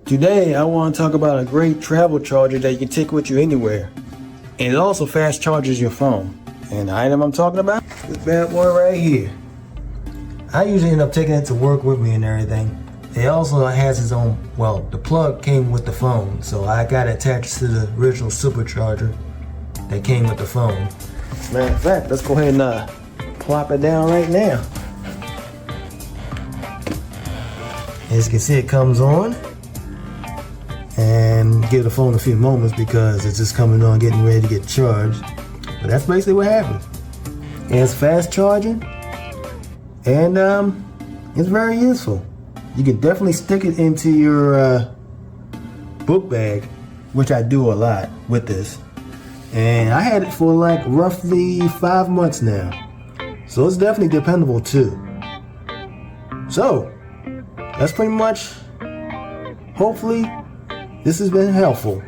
Today I want to talk about a great travel charger that you can take with you anywhere. And it also fast charges your phone. And the item I'm talking about, this bad boy right here. I usually end up taking it to work with me and everything. It also has its own, well, the plug came with the phone, so I got it attached to the original supercharger that came with the phone. Matter of fact, let's go ahead and plop it down right now. As you can see, it comes on. And give the phone a few moments because it's just coming on, getting ready to get charged. But that's basically what happens. And it's fast charging, and it's very useful. You can definitely stick it into your book bag, which I do a lot with this. And I had it for like roughly 5 months now, so it's definitely dependable too. So that's pretty much, hopefully, this has been helpful.